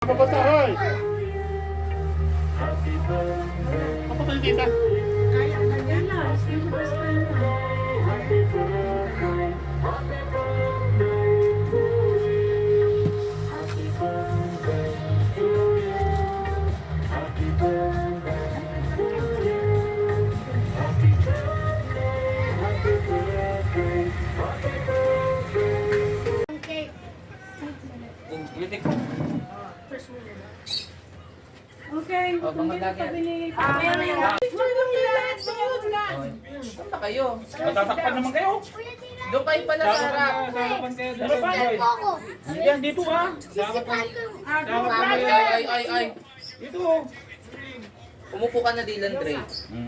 Papatahay! Papatay tita. Kaya ba yan? Sino ba sa kanya? Okay, kung hindi sabi ni... Saan ba kayo? Matatakpan naman kayo. Doon kayo pala sa harap. Yan, dito ha. Ay. Dito. Umupo ka na, Dylan Dre.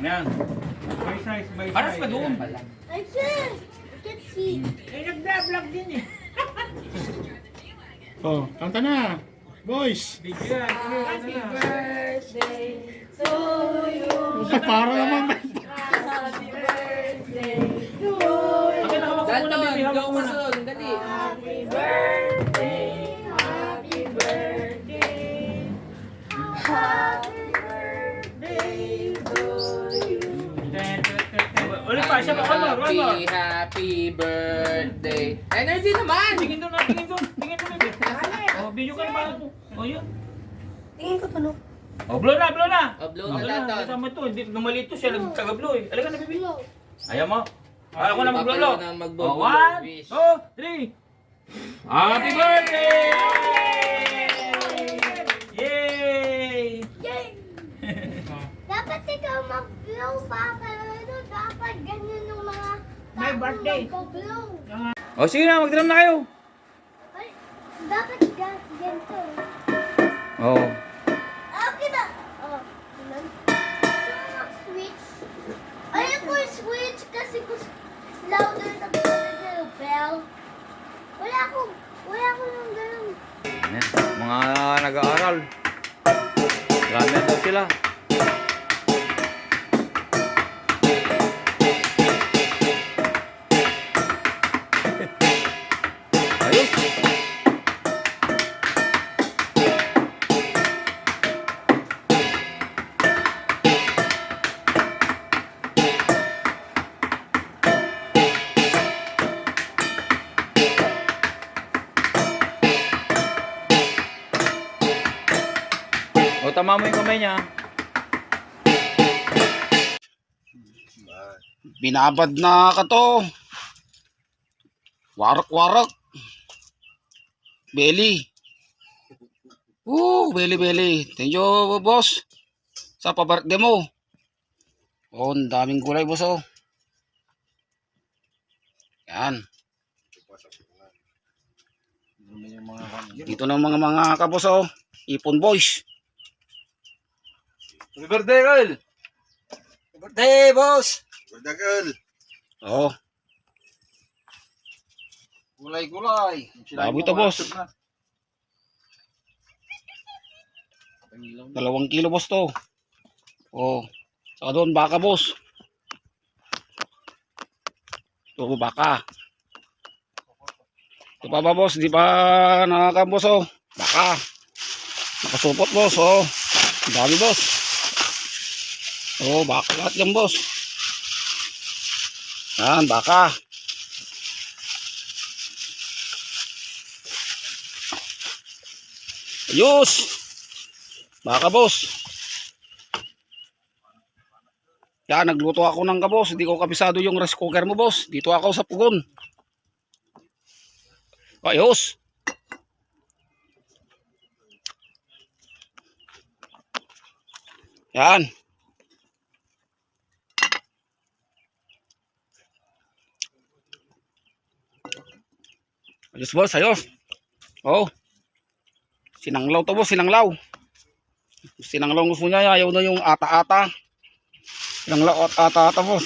Yan. Aras ka doon. Nag-vlog din eh. Oh, kanta na. Boys. Happy birthday to you. Para naman. Happy birthday to you. Dalton, go Mason, dali. Happy birthday. Happy birthday. Happy birthday to you. Ulit pa siya. Happy birthday. Energy naman! Tingin doon. Oh, video ka na ba? Oh, yun. Tingin ko to, no? Oh, blow na. Blow na, Dalton. Kasama to. Hindi, maliit to siya. Nagtaga-blow eh. Alika na, baby. Ayaw mo. Ako na mag-blow. Oh, 1, 2, 3. Happy birthday! Yay! Yay! Dapat ikaw mag-blow pa, pero dapat ganyan yung mga May birthday. mag-blow. Oh, sige na. Mag-drum na kayo. Ay, dapat ganito. Oh. Okay na. Oh, ganun. Switch. Ayun ko yung switch kasi kung louder na yung bell. Wala ko yung ganun. Ayan, mga nag-aaral. Marami daw sila. Ayos. O, tama mo yung kamay niya. Binabad na ka to. Warak. Belly. Belly. Thank you, boss. Sa pa-birthday mo. Oh, ang daming gulay, boss, oh. Yan. Dito na mga kabos, oh. Ipon boys. Happy birthday, Kyle! Happy birthday, boss. Birthday, Kyle! Oh. Gulay! Baboy to, boss. 2 kilo, boss, to. Oh. Saka doon, baka, boss. Ito, baka. Ito pa ba, boss? Di pa nakakabos, oh. Baka. Nakasupot, boss, oh. Ang dami, boss. Oh, baka lahat yan, boss. Yan, baka. Ayos. Baka, boss. Yan, nagluto ako ng kabos. Hindi ko kabisado yung rice cooker mo, boss. Dito ako sa pugon. Ayos. Yan. Ayos, boss. Ayos. Oh. Sinanglaw to, boss. Sinanglaw. Sinanglaw gusto niya. Ayaw na yung ata-ata. Sinanglaw at ata-ata, boss.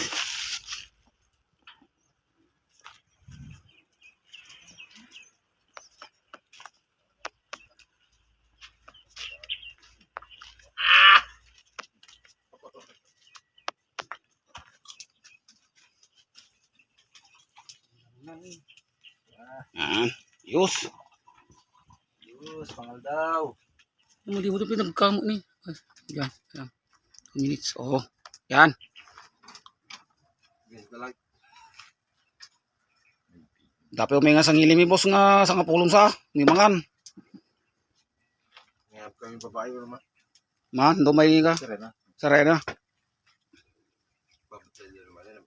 Yan. Ayos. Yus, pangal daw. Hindi mo ito pinagkamot ni. Yan, yan. 2 minutes. Oo. Yan. Dapat may nga sang ilimi boss nga sa kapulong sa. May mangan. Ngayap kami babae ko naman. Man, dumay ka. Serena. Sarena. Babutay niya naman yan.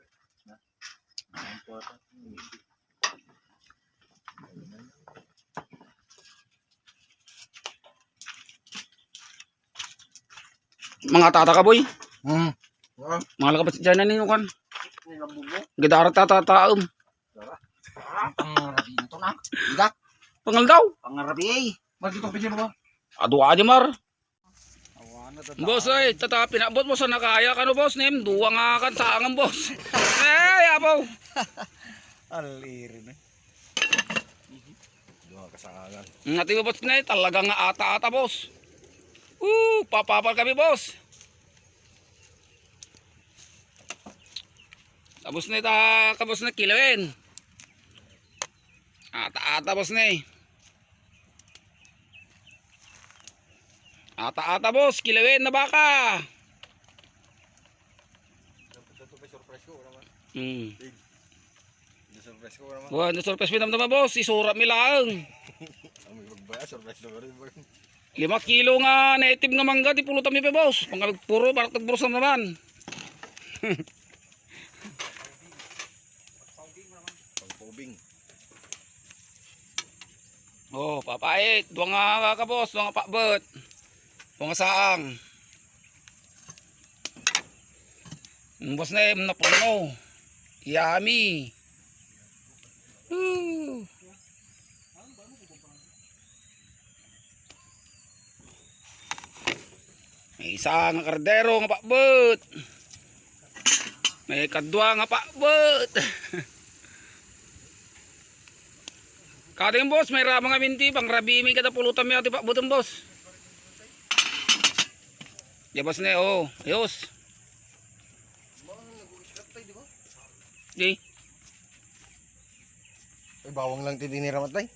Mga tata ka boy. Oo. Mga lakabat dyan na ninyo kan. Gadarat tatataom. Pangarabi ito na. Idak. Pangal daw. Pangarabi eh. Bakit ito pwede ba? Ado aja mar. Boss ay, tata pinabot mo sa nakaya ka no boss nim. Duwa nga kan sa angang boss. Eh, abaw. Alirin eh. Doon kasangan. Ngati mo boss na talaga nga ata-ata boss. Papapal kami boss. Tapos na ita kabos na kilawin. Ata-ata boss na eh. Ata-ata boss, kilawin na baka. Ito may surprise ko naman. Surprise ko naman. Buwan, surprise mo naman boss, isurap mi lang. Ang magbaya, surprise na rin. 5 kilo nga native nga mangga, di pulutan mi pa boss. Pangkabig puro, parang tagburusam naman. Pangpubing. Oh, papait. Duwa nga ka boss, duwa nga pakbet. Duwa nga saang. Boss na yung napuno. Yummy. Woo. May isa nga kardero nga pakbet. May kadwa nga pakbet. Kating boss, may ramang aminti, pang rabi may kada pulutan may ati pakbutan boss. Di boss na oh, ayos. Di. Ay, bawang lang tiniramat tayo.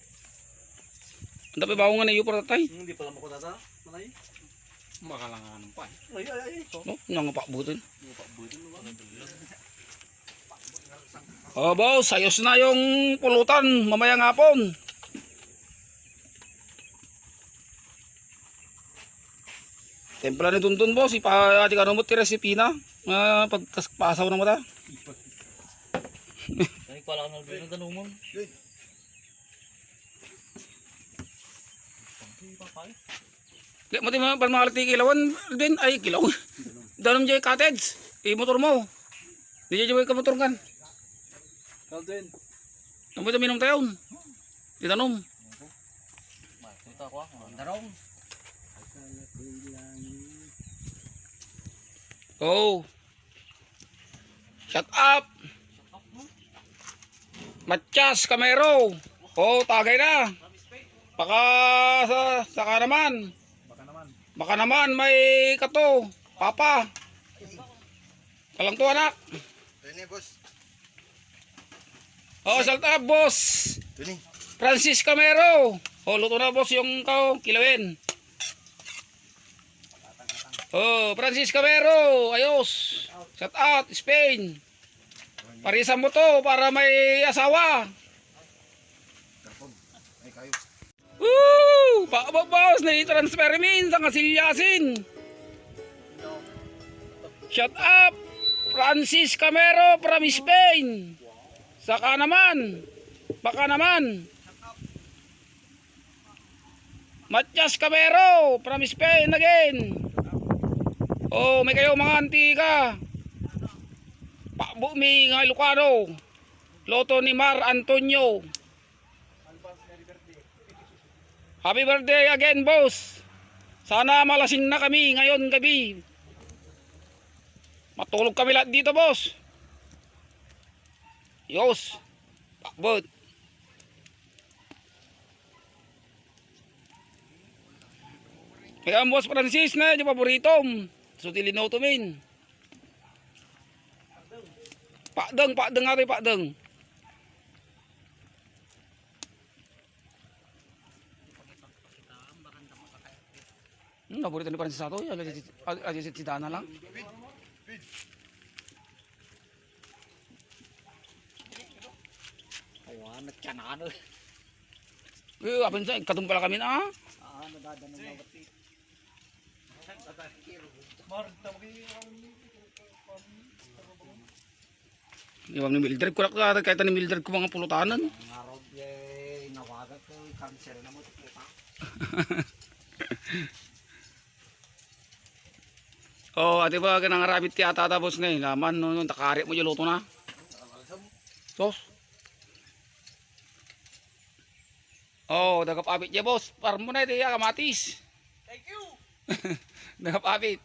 Ang dapat bawang nga na iyo para tatay. Hindi pala mo ko tata. Manay. Makalangan pa eh. Ay. No, nga pakbutan. Oh boss, ayos na yung pulutan mamayang hapon. Templa ni Tuntun boss, ipahati ka mo ti recipe na. Pagpasaw na mo ta. Ay, pala ka na tanong mo. Kaya mo ti mga kilawan din ay kilaw. Danom jay cottage. Motor mo. Di jay ka motor kan. Kalden. Namoy ta minom tayon. Di tanom. Ito ako, darong. Oh. Shut up. Matchas Camero. Oh, tagay na. Baka saka naman. Baka naman may kato. Papa. Kalang to anak. Ini boss. Oh, shut up boss. Ini. Francis Camero. Oh, luto na boss yung kilawin. Oh, Francis Camero. Ayos. Shut out, Spain. Parisan mo to para may asawa. Ay kayo. Woo! Paababas na i-transfer min sa kasilyasin. Shut up! Francis Camero from Spain. Saka naman. Baka naman. Matias Camero from Spain again. Oh, may kayo mga antika. Pakbo mi nga Ilocano. Loto ni Mar Antonio. Happy birthday again, boss. Sana malasing na kami ngayon gabi. Matulog kami lahat dito, boss. Yos. Pakbot. Kaya ang boss Francis na, yung paboritom. So, tilinoto min. Pakdeng nga rin, pakdeng. Naborito ni Francis Sato. Alisit si Dana lang. Awan, nagkanano. Apin sa katong pala kami na. Nadadanong na bati. Iwang ni Mildred. Kurak ka kahit ni Mildred ko mga pulutanan. Ngarog nawagat ko cancer na mo puta. Oh, ate ba kanang rabbit ti ata tapos ngayon. Laman no takari mo yung luto na. Sos. Oh, dagap-abit ya boss. Parang mo na ito ya kamatis. Thank you. Dagap-abit.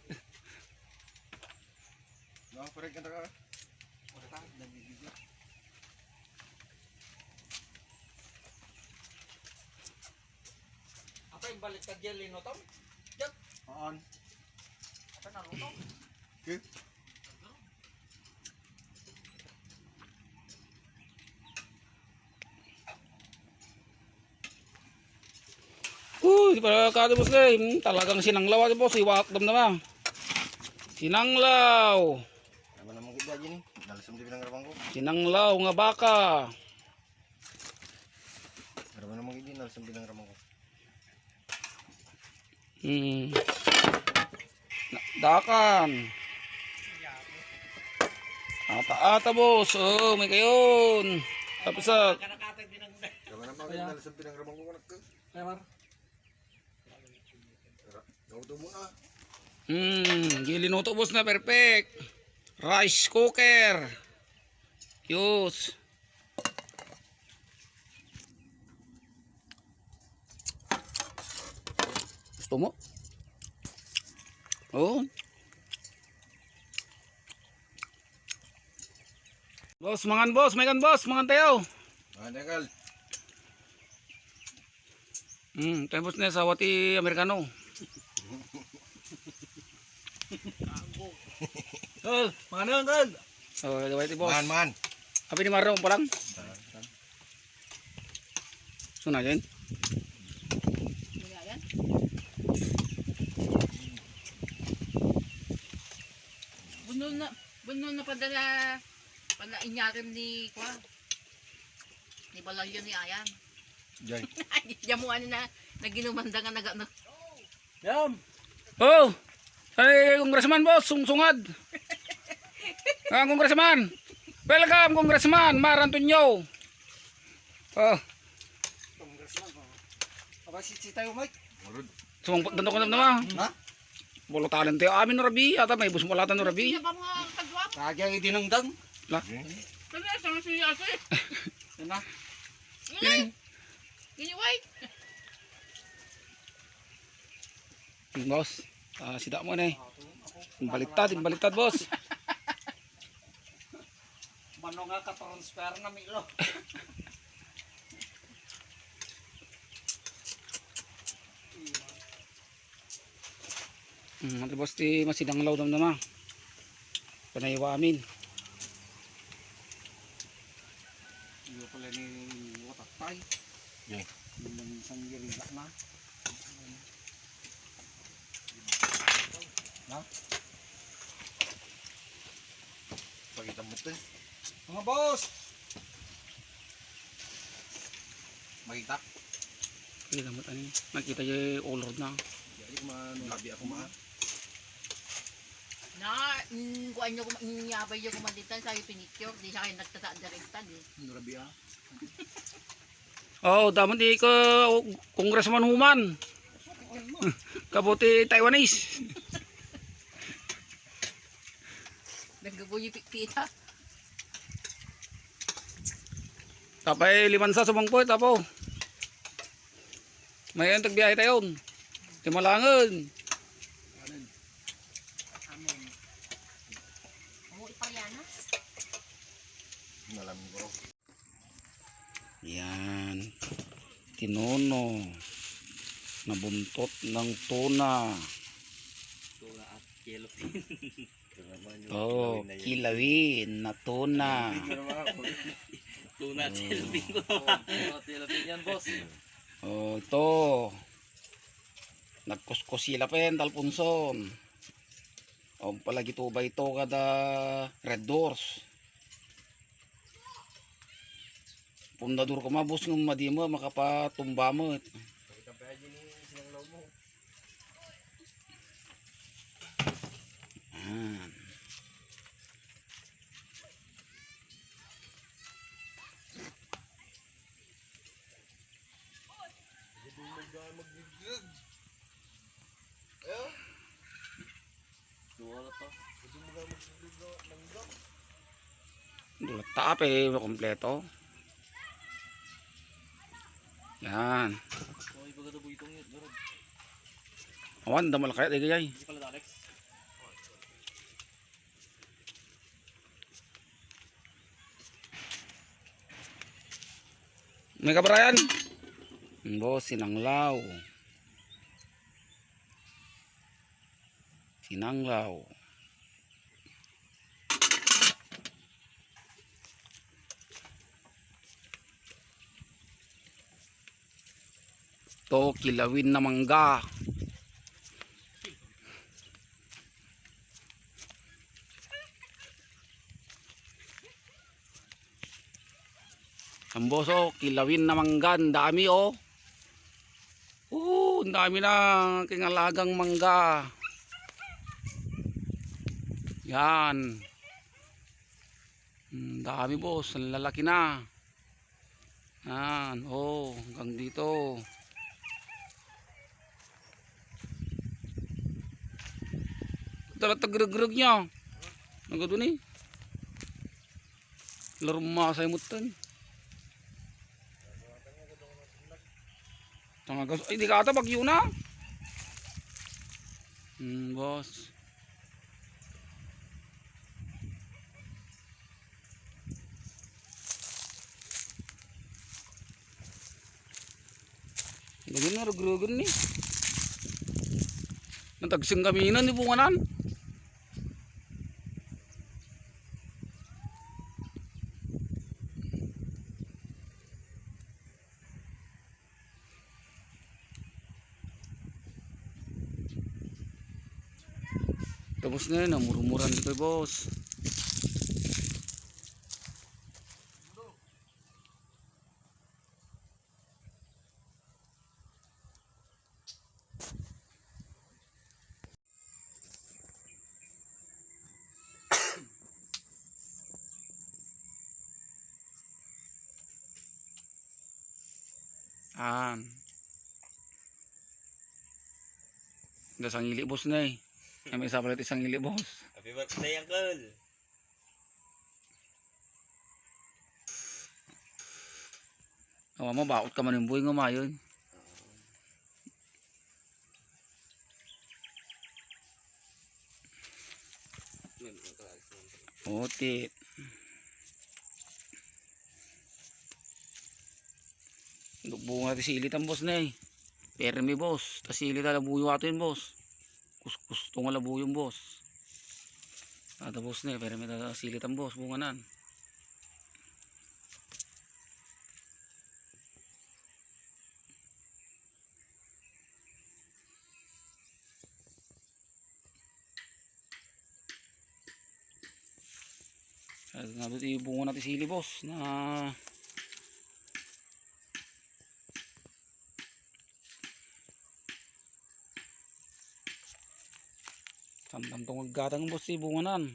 No, parang kanta ka. Apa yung balik ka jelly no tong? On. Apa naluto? Okay. Para kada boss na talagang sinanglaw ate boss. Iwak dam naman. Sinanglaw. Ano naman kita dyan eh. Nalasam din ng rabang ko. Sinanglaw nga baka. Ano naman kita nalasam din ng rabang ko. Dakan. Ata-ata boss. Oh, may kayon. Tapos sa Kanakatag din ang Ano naman kita nalasam din ng rabang ko. Anak ko. Lemar. Gawto mo na. Gilinuto boss na perfect. Rice cooker. Yus. Gusto mo? Oh. Boss, mangan tayo. Ah, Degal. Tayo boss na sa wati Amerikano. Tol, mana tol? Oh, wati boss. Man. Apa ni Maro pa lang? Suna yan. Bunol na padala inyarim ni Kwa. Ni Balalyo ni Ayan. Jay. Yamuan na naginumanda nga naga. Yam. Oh! Ay, congressman boss, sungsungad. Congressman. Welcome, congressman. Marantunyo. Oh, Apa si tayo Mike? sumangpot ganito ko naman. Ha? Bulutalan tayo amin no Rabi. Ata may busmulatan no Rabi. Siya ba mga kagwap? Kagay dinengdang. La. Kaya sa siya si. Na. Gini. Gini wait. Boss, sida mo na eh. Baliktad boss. Mano nga ka transfer na milo. Ate boss ti masidanglaw dam naman. Panaywa amin. Iyo pala ni watakpay. Jay. Nang isang girila na. Na? Pakita mo ito. Mga boss. Makita. Kita mo tani. Nakita yung all road na. Jay, labi ako maa. Na, kuan nyo inyabay yung kumanditan sa pinicure. Di siya kayo nagtata direkta di. Nurabi ah. Oh, dapat di ko congressman Human. Kabuti Taiwanese. Naggabuyo pikpita. Tapay liman sa sumangpo tapo. May antag biyahe tayo. Timalangan. Amen. Mo ipayana? Nalamin ko. Yan. Tinono. Nabuntot ng tuna. Tuna at yellow. Oh, kilawin na tuna. Tuna at yellow bingo. Tuna at yellow yan boss. Oh, ito. Nagkuskus sila pen talpunson. O palagi to ba ito kada red doors. Pundadur ko mabos ng madimo makapatumba mo. Pakita pa dyan yung sinanglaw mo. Yan. Dulat tape kompleto. Yan. Awan damal kaya di gayay. May kabrayan. Bo sinanglaw. Sinanglaw. To kilawin na mangga. Ang boso, kilawin na mangga, ang dami oh. Ang dami na kingalagang mangga. Yan. Ang dami boss, ang lalaki na. Yan, oh, hanggang dito. Dalat tagrag-grag niya. Nagado ni. Laro masay mutan. Tangagas ay di ka ata bagyo na. Boss. Ganyan na rag-ragan ni. Natagsing kaminan ni bunganan. Tapos na yun, namurumuran dito boss. Dasang ili boss na eh. May isa pala isang ili boss. Happy birthday, Uncle! Awa mo, bakot ka man yung buhay ngumayon. Otit. Bunga natin silit ang boss na eh. Permi boss. Tas silit na labuyo ato yun boss. Kuskus tunga labuyo yung boss. Ada boss na eh. Permi na silit ang boss. Bunga nan. Nga doon ibunga natin sili boss na samdam tong gatang boss ibunganan.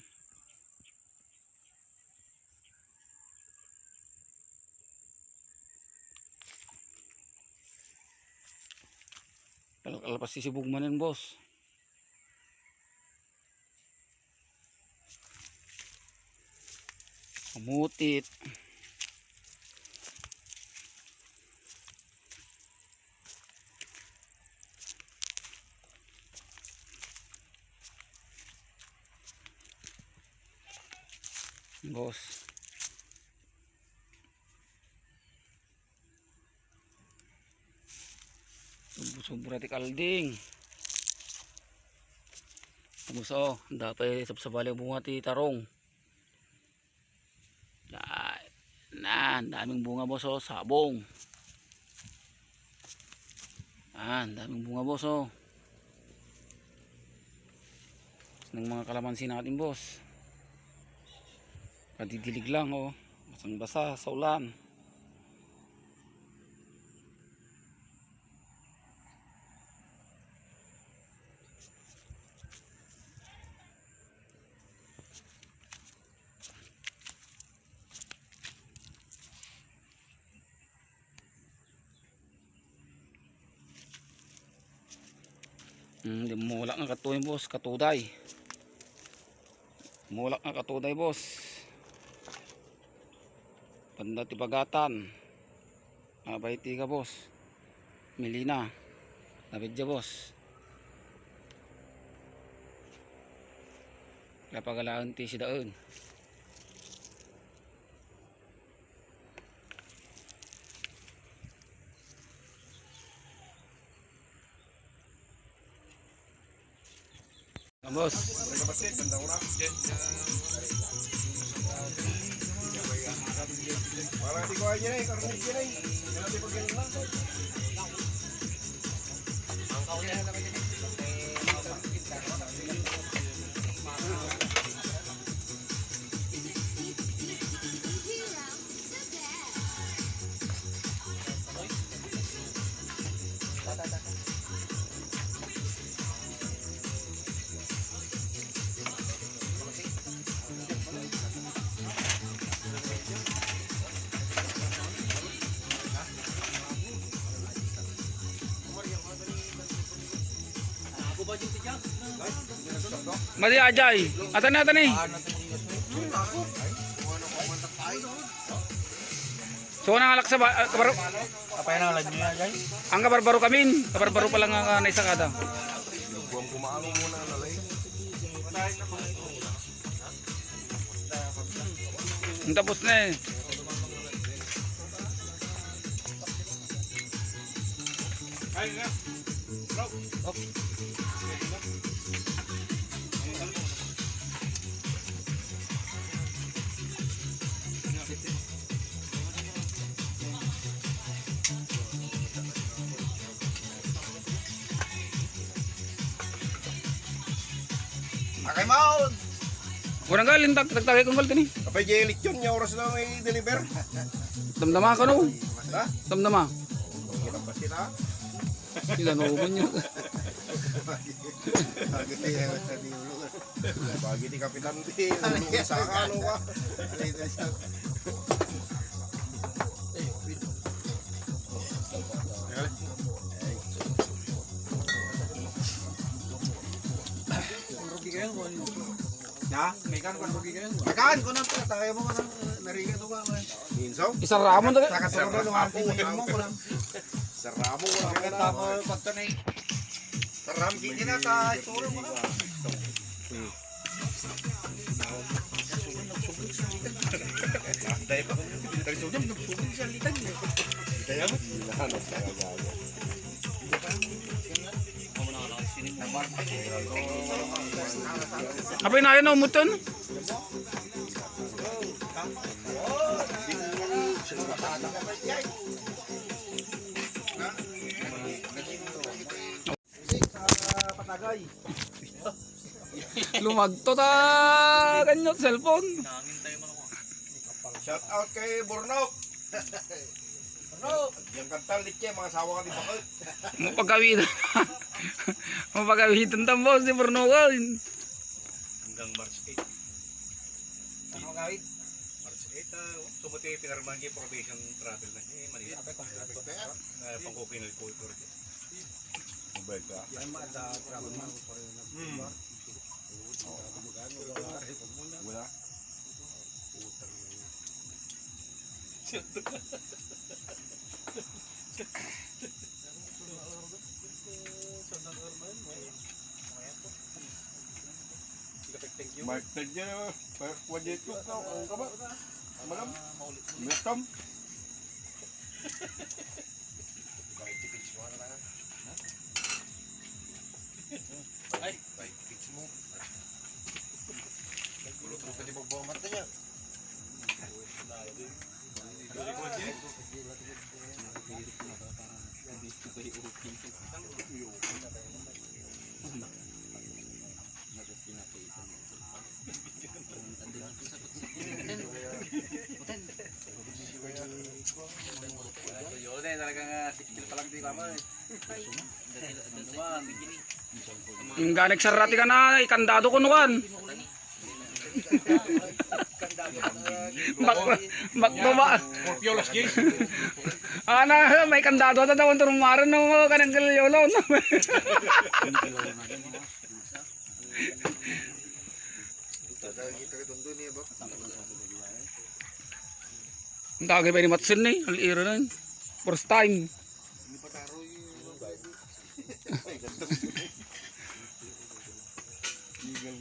Kalpas sisibog manin boss. Kamutit. Boss. Sobra ti kalding. Tapos oh, dapat sabsabali bunga ti tarong. Daming bunga boss oh, sabong. Daming bunga boss oh. ng mga kalamansi natin boss. Kadidilig lang oh. Basang basa sa ulan. Hindi mulak nga katuday boss, katuday. Mulak nga katuday boss. Banda tibagatan. Abayti ka boss. Milina. Nabidya boss. Kaya pagalaan ti si daon. Boss. Para di ko aja nih, karena dia nih. Nanti bagian lang. Madi ajay. Atan ni. So nang alak sa kabaro. Apa yang nalan niya guys? Ang kabaro kami. Kabaro pa lang ang naisa kada. Buang kumaano muna nalay. Tapos na eh. Akay maon. Kurang galing tagtagay kong galit ni. Kapay jelik yun, niya oras na may deliver. Damdama ka no. Ha? Damdama. Kita pa sila. Sila no niya. Bagi di kapitan di, ulung sa ano ka. Ya, mekan kan rugi kan. Tagaan ko na to, tagay mo ka na, nariga to ka. Minsaw? Isa ramon daga. Saka ng ati mo ko lang. Saramo ko lang Kita mo pato na. Saram kini na ta, isuro mo na. Dahil pa, tayo mo, nagsubok siya litan niya. Kaya mo? Apa na yun umuton? Patagay. Lumagto ta kanyot cellphone. Shout out kay Bornok. Bornok, yung kantang litye, mga sawa ka di bakit. Mapagawitan. Mapagawitan tambos di Bernogan. Hanggang March 8. Ano gawin? March 8, sumuti pinarman kay probation travel na. Mali. Pangkukinal ko ito. Mabay ka. Yan maada travel man ko rin. Wala. Mark tagya wajit ko ang kaba. Malam. Welcome. Ay, fix mo. Kulot mo pwede magbawamat na niya. Yung ganik sarati ka na, ikandado ko nukan. Bakba. Piolas G. Ana, may kandado na daw ang turumaran ng kanang galyolo. Ang tagay pa ni Matsin eh, alira na yun. First time.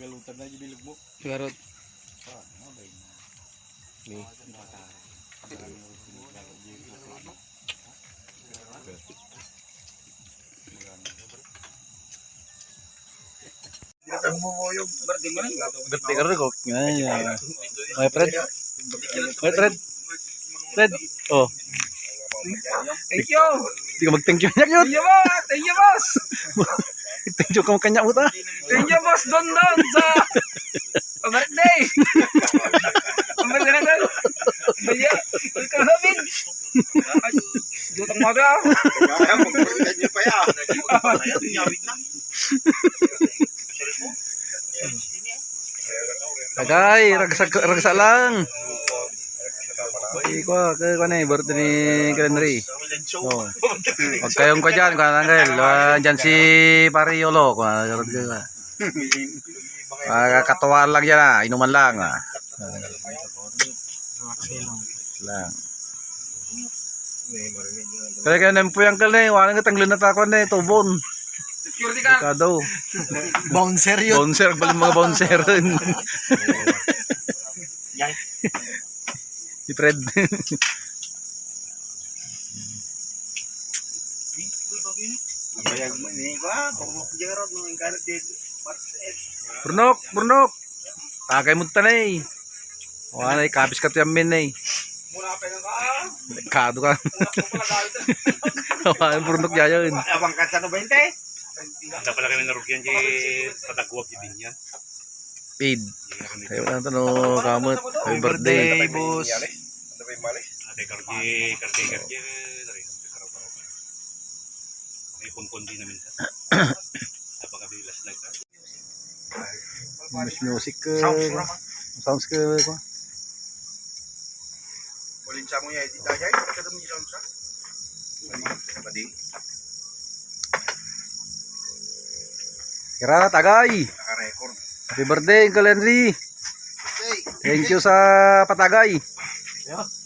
Galutan na yung bilog mo. Pero Berti ka rin ko. May Fred. May Fred. Fred. Oh. thank you! Hindi ka mag-thank you niya yun. Thank you boss! Thank you ka magkanya mo ta. Thank you boss Don sa birthday! Ambil ka na ka! Baya! Ikaw na big! Jutang maga ako! Kaya pag-birthday niyo pa yan. Tagay, ragsa lang. Iko, ko na birthday ni Glenry. Oh. Wag kayong ko diyan, kan Angel. Diyan si Pare Yolo, ko. Katuwaan lang diyan, inuman lang. Lang. Kaya kaya nempuyang ka na, wala nga tanglin na takon na, tubon. Security ka! Kado. Bouncer yun. Bouncer, balik mga bouncer. Si Fred. Burnok. Tagay mo tanay. Wala na, kapis ka tiyamin na eh. Kado ka. Wala na burnok yayan. Abang ka sa 90. Anda pala kami narugyan di patagwag di din yan. Paid. Kayo na tanong kamot. Happy birthday. boss. Ano ba yung mali? Ate karge. May pumpon din namin sa. Napakabilis na ito. Mas music ka. Sounds ka ko. Ulin sa mo yan, di tayo yan. Kadam ni Samsa. Padi. Kira tagay. Naka-record. Happy birthday, Uncle Henry. Thank you sa patagay. Yes.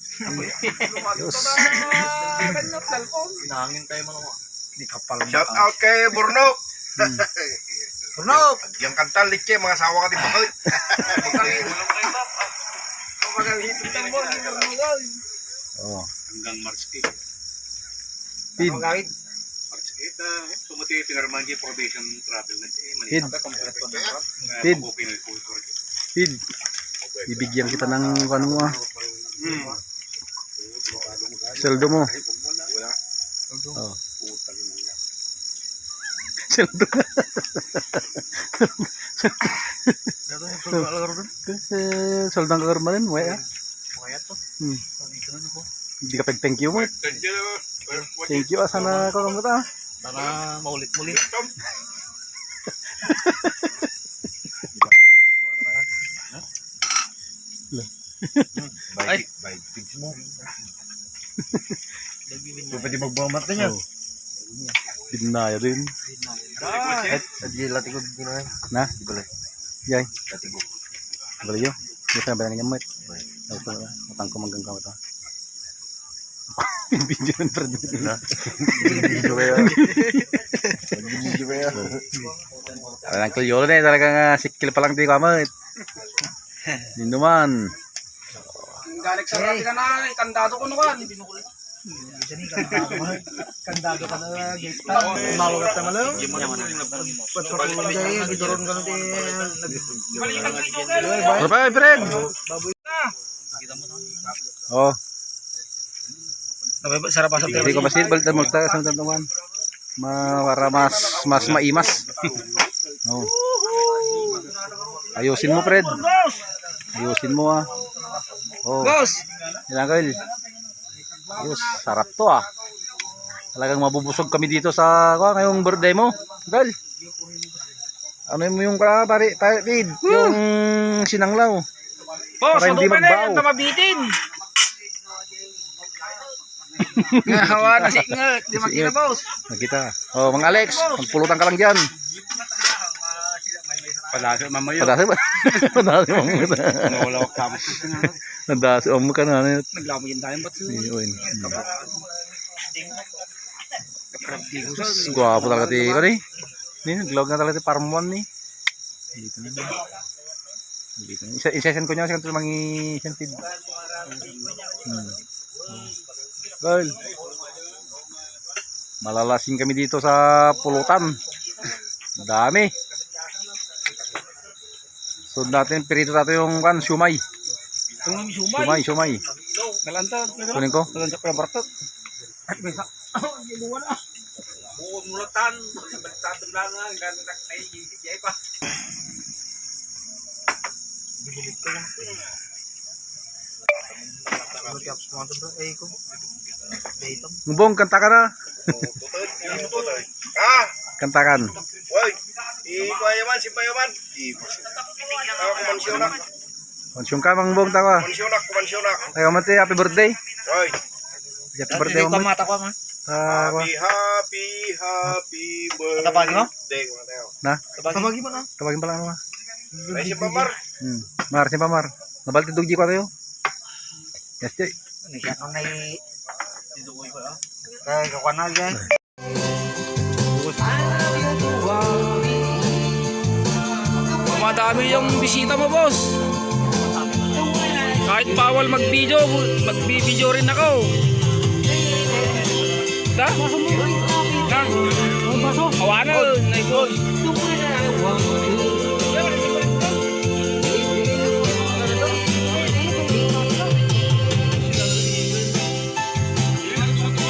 Hinangin tayo mo naman. Hindi kapal. Shout out kay Burnok. Burnok! Yung kantal litche, mga sawa ka din bakit. Oh. Hanggang March 8. Feed. March 8, sumati pinarman yung probation travel na Feed. Feed. Feed. Bibigyan kita ng ano mo ah. Sweldo mo. Oh. Sweldo. Sweldo ang kakarmanin mo eh. Hindi ka pag-thank you mo. Thank you sana ko kamuta. Sana maulit-ulit. Ay, tigs mo. Pwede magbamat na niya. Dinaya din. Hindi latigod ko na. Na? Yay. Latigod. Balayo. Bisa na ba ng nyamit? Matang ko manggang ka ito. Video ng Fred. Video ba yan? Video ba yan? Ang tuyolo na eh. Talagang sikil pa lang di ko amat. Hindi naman. Ganik sarati ka na, ikandado ko nukan. Kandado ka na gate pa. Malugat na malaw. Patpatuloy kayo. Bidoron ka na din. Ano pa, Fred? Oh. Sarap pa sa Hindi ko masin. Balik na multa sa tantungan. Para mas maimas. Oh. Ayusin mo, Fred. Ayusin mo ah. Oh. Boss! Ilang kail. Ayos, sarap to ah. Talagang mabubusog kami dito sa ngayong birthday mo. Gal. Ano mo yung pare, Pid? Yung sinanglaw. Boss, Para hindi ano pa na magbaw. yan? Tamabitin. Ngawa na si Ingat. Di makita, boss. Nakita. Oh, Mang Alex, magpulutan ka lang dyan. Palasa mamayo. Padasi ba? Padasi mo muna. Wala ko kamo. Nadasi mo ka na. Naglamay yung tayong batso. Yun. Gwapo talaga ti ko ni. Ni naglaw na talaga ti Parmon ni. Dito na. Dito na. Isa-sen ko niya sa mangi sentid. Girl. Malalasing kami dito sa pulutan. Dami. So natin pirito natin yung kan siumay. Siumay. Nalanta. Kunin ko. Nalanta pa bartot. Buong mulatan. Bagtatong lang nga. Gano'n naiisip niya pa. Ngubong, kanta ka na. Kantakan. Woy, ipayaman, sipayaman. Tawa kumansyonak. Konsyong ka, Mangbong, tawa. Kumansyonak. Ayaw mati, happy birthday. Woy, Happy birthday, Hindi ko Mangbong. mata ko, ma. Tawa. happy birthday. Tatapagin mo? Na? Tabagin mo na. Tawagin pala naman. Ay, si Pamar. Mar, si Pamar. Nabalti dugji ko tayo. Yes, Jay. Ano siya? Ang may... Kaya kakuan na yan. Dumadami yung bisita mo, boss. Kahit bawal mag-video, mag-video rin ako. Da? Da? Awanan, na boss.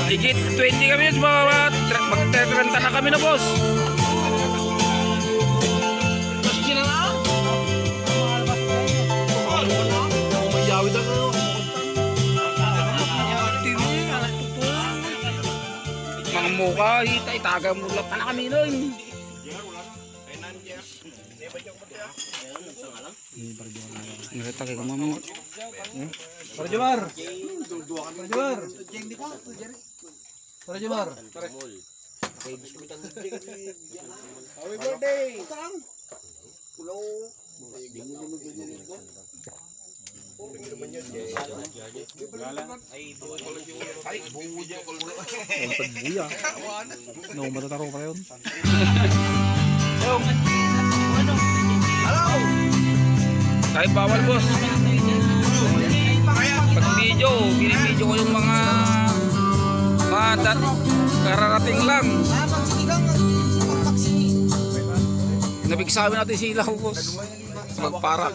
Higit 20 kami, mag-30 na kami na, boss. Mga muka, itaga mo lang na kami nun. Ngatake ko mama. Para Jomar. Jomar. Para Jomar. Happy birthday. No, matataro pa yun. Kahit bawal, boss. Pag video, binibidyo ko yung mga kararating lang. Nabigsabi natin sila, boss. Magparak.